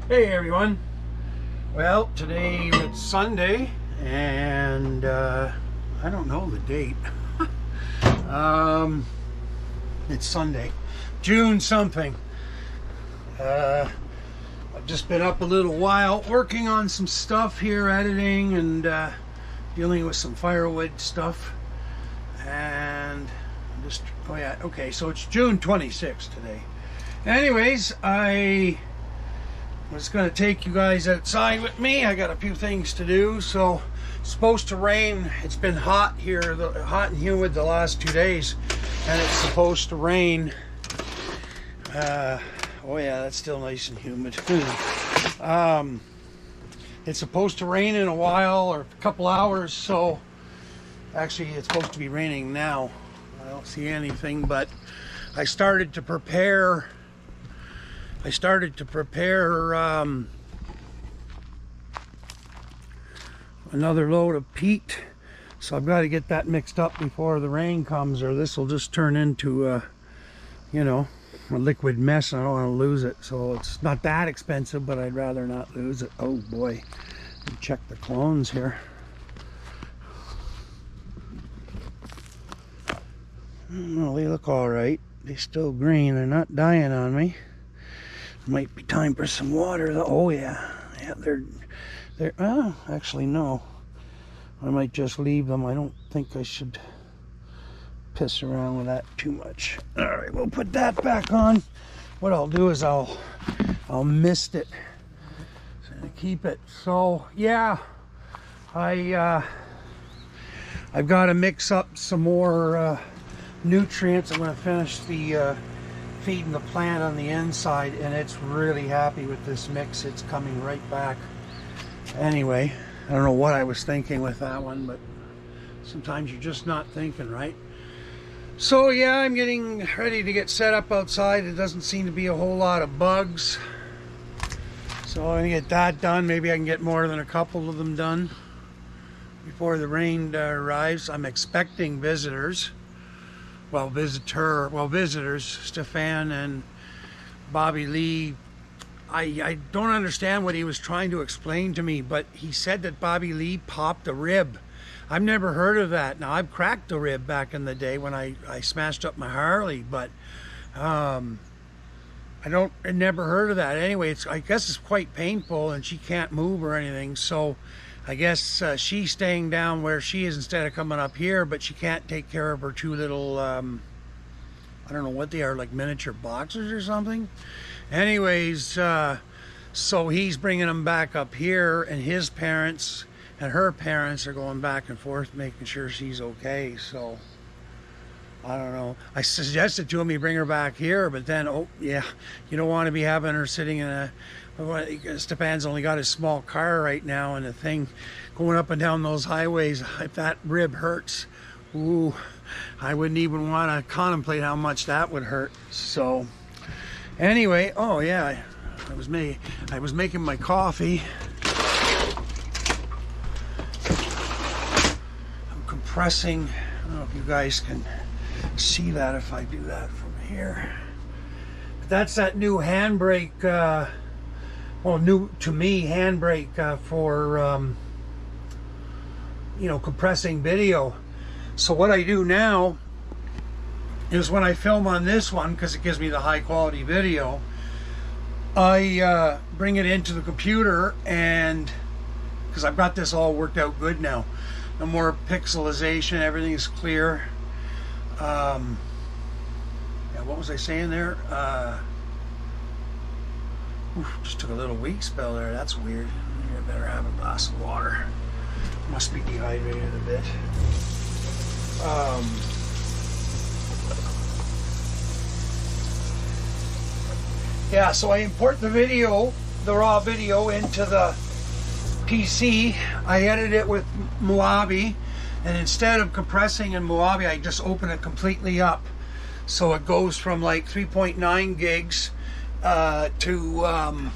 Hey everyone. Well, today it's Sunday and I don't know the date. It's Sunday, June something. I've just been up a little while working on some stuff here, editing and dealing with some firewood stuff. And just, oh yeah, okay, so it's June 26th today. Anyways, I was going to take you guys outside with me. I got a few things to do. So it's supposed to rain. It's been hot here, hot and humid the last 2 days, and it's supposed to rain. Oh yeah, that's still nice and humid. It's supposed to rain in a while or a couple hours. So actually it's supposed to be raining now. I don't see anything, but I started to prepare another load of peat, so I've got to get that mixed up before the rain comes, or this will just turn into you know, a liquid mess. I don't want to lose it, so it's not that expensive, but I'd rather not lose it. Oh boy, check the clones here. Well, they look all right. They're still green. They're not dying on me. Might be time for some water though. Oh yeah, they're oh, actually no, I might just leave them. I don't think I should piss around with that too much. All right, we'll put that back on. What I'll do is I'll mist it to keep it. So yeah, I've got to mix up some more nutrients. I'm going to finish the feeding the plant on the inside, and it's really happy with this mix. It's coming right back. Anyway, I don't know what I was thinking with that one, but sometimes you're just not thinking right. So yeah, I'm getting ready to get set up outside. It doesn't seem to be a whole lot of bugs, so I'm gonna get that done. Maybe I can get more than a couple of them done before the rain arrives. I'm expecting visitors. Well, visitors, Stefan and Bobby Lee. I don't understand what he was trying to explain to me, but he said that Bobby Lee popped a rib. I've never heard of that. Now, I've cracked a rib back in the day when I smashed up my Harley, but I never heard of that. Anyway, I guess it's quite painful, and she can't move or anything, so I guess she's staying down where she is instead of coming up here, but she can't take care of her two little, I don't know what they are, like miniature boxers or something. Anyways, so he's bringing them back up here, and his parents and her parents are going back and forth making sure she's okay. So I don't know. I suggested to him he bring her back here, but then, oh yeah, you don't want to be having her sitting in a, Stefan's only got his small car right now, and the thing going up and down those highways, if that rib hurts, ooh, I wouldn't even want to contemplate how much that would hurt. So anyway, oh yeah, I was making my coffee. I'm compressing. I don't know if you guys can see that if I do that from here. But that's that new handbrake, well, new to me handbrake for you know, compressing video. So what I do now is when I film on this one, because it gives me the high quality video, I bring it into the computer, and because I've got this all worked out good now, no more pixelization, everything is clear. Yeah, what was I saying there? Just took a little weak spell there. That's weird. I better have a glass of water. Must be dehydrated a bit. Yeah, so I import the video, the raw video, into the PC. I edit it with Moabi, and instead of compressing in Moabi, I just open it completely up. So it goes from like 3.9 gigs to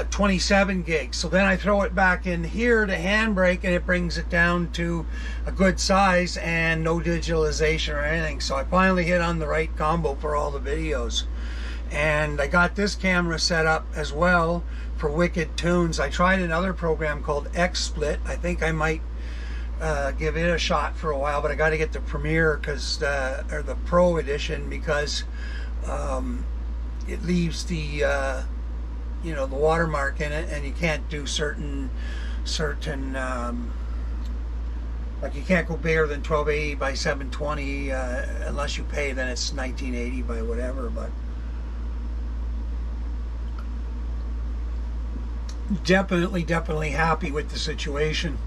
27 gigs. So then I throw it back in here to Handbrake, and it brings it down to a good size and no digitalization or anything. So I finally hit on the right combo for all the videos. And I got this camera set up as well for wicked tunes. I tried another program called XSplit. I think I might give it a shot for a while, but I got to get the Premiere or the Pro edition, because it leaves the the watermark in it, and you can't do certain like you can't go bigger than 1280 by 720 unless you pay. Then it's 1980 by whatever. But definitely happy with the situation.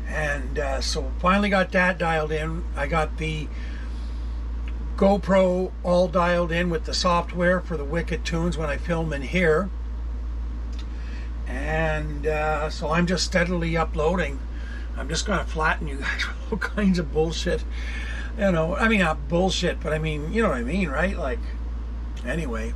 And so finally got that dialed in. I got the GoPro all dialed in with the software for the wicked tunes when I film in here. And so I'm just steadily uploading. I'm just going to flatten you guys with all kinds of bullshit. I mean, not bullshit, but I mean, you know what I mean, right? Like, anyway.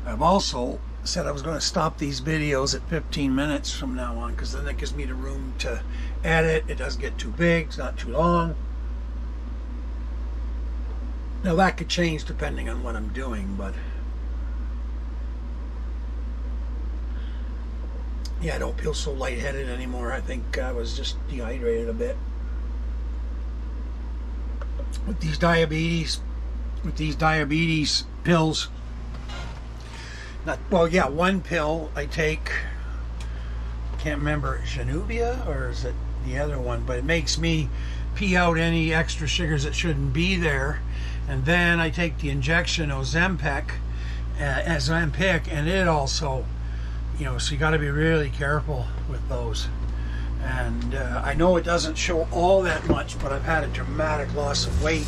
I've also said I was going to stop these videos at 15 minutes from now on, because then that gives me the room to edit. It doesn't get too big, it's not too long. Now that could change depending on what I'm doing, but yeah, I don't feel so lightheaded anymore. I think I was just dehydrated a bit. With these diabetes pills, one pill I take, can't remember, Januvia, or is it the other one, but it makes me pee out any extra sugars that shouldn't be there. And then I take the injection Ozempic, and it also, so you got to be really careful with those. And I know it doesn't show all that much, but I've had a dramatic loss of weight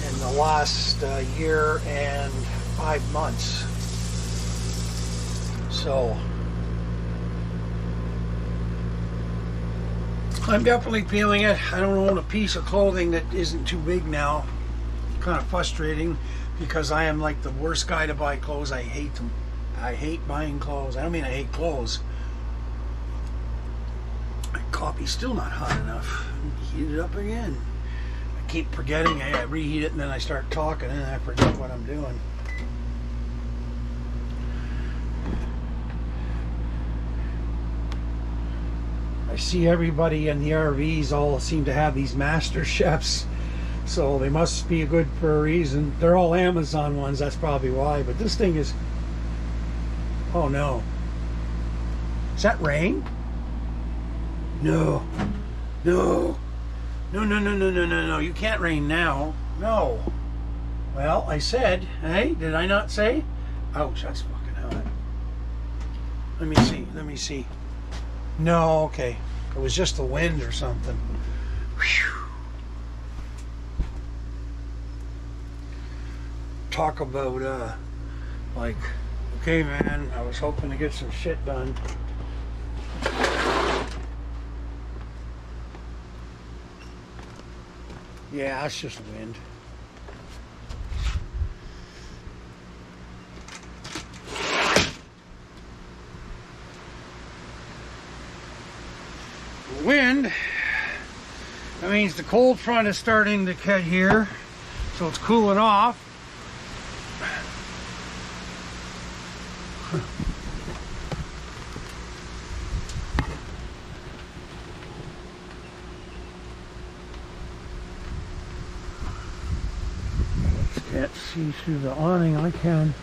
in the last year and 5 months. So I'm definitely feeling it. I don't own a piece of clothing that isn't too big now. Kind of frustrating, because I am like the worst guy to buy clothes. I hate them. I hate buying clothes. I don't mean I hate clothes. My coffee's still not hot enough. Heat it up again. I keep forgetting. I reheat it and then I start talking and I forget what I'm doing. I see everybody in the RVs all seem to have these master chefs, so they must be good for a reason. They're all Amazon ones, that's probably why. But this thing is, oh no, is that rain? No, you can't rain now. No. Well, I said, hey, did I not say? Ouch, that's fucking hot. Let me see. No, okay. It was just the wind or something. Whew. Talk about, like, okay, man, I was hoping to get some shit done. Yeah, that's just wind. Wind, that means the cold front is starting to cut here, so it's cooling off. Can't see through the awning. I can.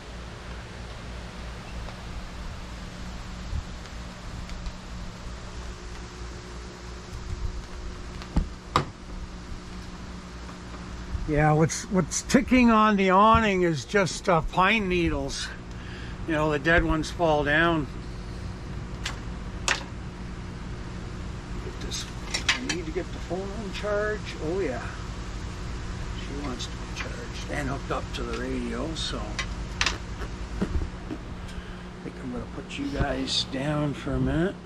Yeah, what's ticking on the awning is just pine needles. You know, the dead ones fall down. Get this. I need to get the phone on charge. Oh yeah, she wants to be charged and hooked up to the radio. So I think I'm gonna put you guys down for a minute.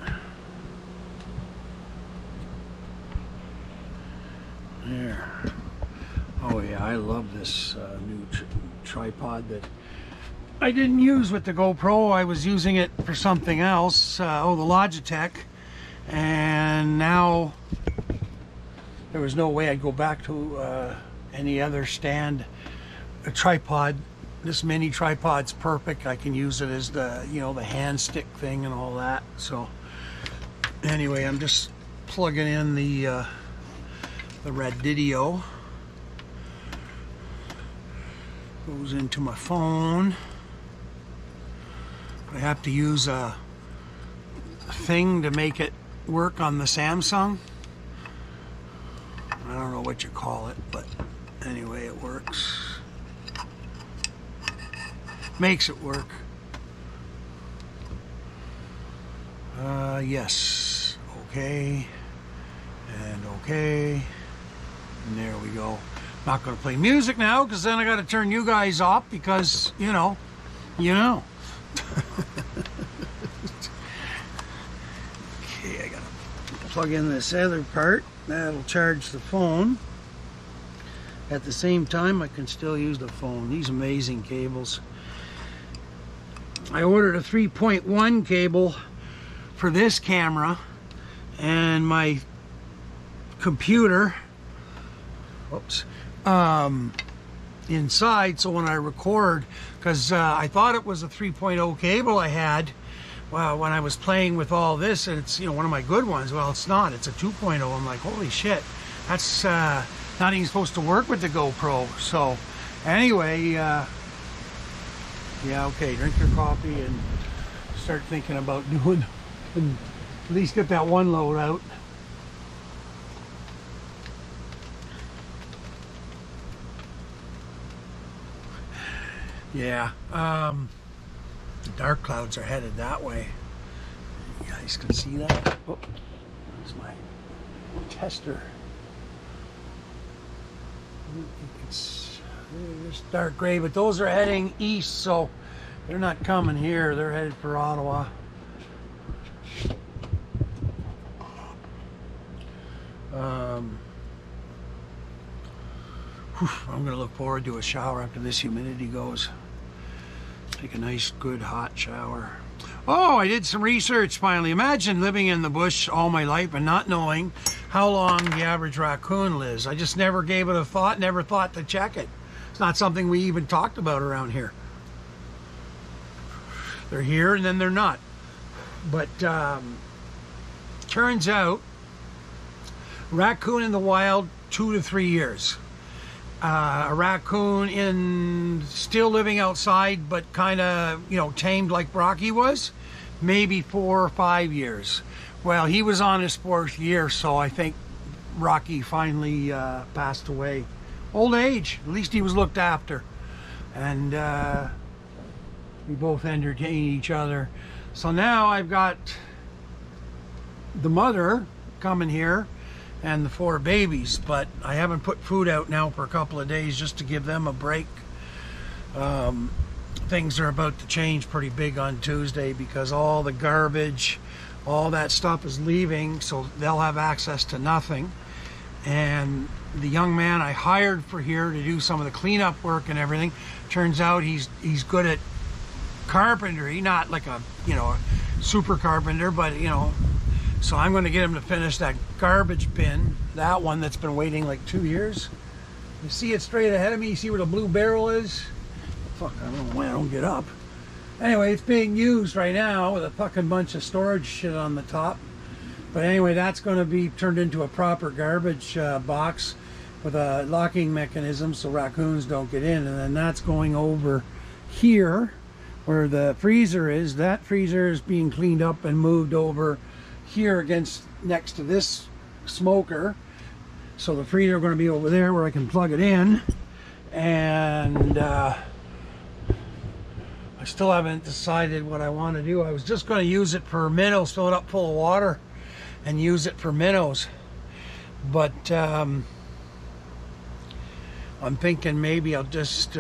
There. Oh yeah, I love this new tripod that I didn't use with the GoPro. I was using it for something else. The Logitech, and now there was no way I'd go back to any other stand a tripod. This mini tripod's perfect. I can use it as the, you know, the hand stick thing and all that. So anyway, I'm just plugging in the radio. Goes into my phone. I have to use a thing to make it work on the Samsung. I don't know what you call it, but anyway, it works. Makes it work. Yes. Okay. And okay. And there we go. Not going to play music now, because then I got to turn you guys off, because, you know. Okay, I got to plug in this other part. That'll charge the phone. At the same time, I can still use the phone. These amazing cables. I ordered a 3.1 cable for this camera, and my computer, whoops, inside, so when I record, because I thought it was a 3.0 cable I had, well, when I was playing with all this, and it's, you know, one of my good ones. Well, it's not, it's a 2.0. I'm like, holy shit, that's not even supposed to work with the GoPro. So anyway, yeah, okay, drink your coffee and start thinking about doing, and at least get that one load out. Yeah, the dark clouds are headed that way. You guys can see that. Oh, there's my tester. It's dark gray, but those are heading east, so they're not coming here. They're headed for Ottawa. I'm gonna look forward to a shower after this humidity goes. Take a nice, good, hot shower. Oh, I did some research finally. Imagine living in the bush all my life and not knowing how long the average raccoon lives. I just never gave it a thought, never thought to check it. It's not something we even talked about around here. They're here and then they're not. But turns out, raccoon in the wild, 2 to 3 years. A raccoon in still living outside, but kind of, you know, tamed like Rocky was, maybe 4 or 5 years. Well, he was on his 4th year, so I think Rocky finally passed away. Old age, at least he was looked after. And we both entertained each other. So now I've got the mother coming here and the 4 babies, but I haven't put food out now for a couple of days just to give them a break. Things are about to change pretty big on Tuesday, because all the garbage, all that stuff is leaving, so they'll have access to nothing. And the young man I hired for here to do some of the cleanup work and everything, turns out he's good at carpentry, not like a, you know, a super carpenter, but, you know. So I'm going to get him to finish that garbage bin, that one that's been waiting like 2 years. You see it straight ahead of me? You see where the blue barrel is? Fuck, I don't know why I don't get up. Anyway, it's being used right now with a fucking bunch of storage shit on the top. But anyway, that's going to be turned into a proper garbage box with a locking mechanism so raccoons don't get in. And then that's going over here where the freezer is. That freezer is being cleaned up and moved over here against next to this smoker, so the freezer are going to be over there where I can plug it in. And I still haven't decided what I want to do. I was just going to use it for minnows, fill it up full of water and use it for minnows, but I'm thinking maybe I'll just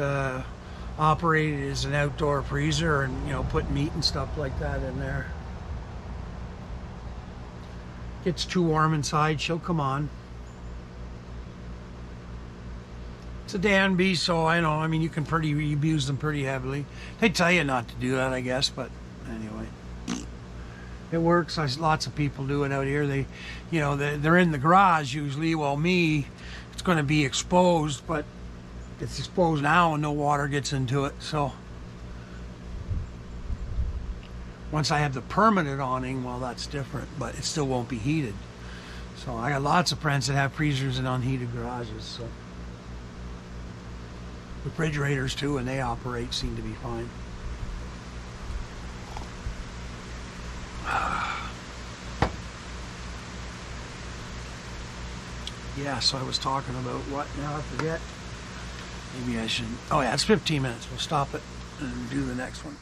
operate it as an outdoor freezer and, you know, put meat and stuff like that in there. Gets too warm inside, she'll come on. It's a Danby, so I know, I mean, you can abuse them pretty heavily. They tell you not to do that, I guess, but anyway. It works. Lots of people do it out here. They, you know, they're in the garage usually. Well, me, it's going to be exposed, but It's exposed now and no water gets into it. So once I have the permanent awning, well, that's different, but it still won't be heated. So I got lots of friends that have freezers and unheated garages. So refrigerators too, and they operate, seem to be fine. Yeah, so I was talking about what now? I forget. Maybe I should. Oh yeah, it's 15 minutes. We'll stop it and do the next one.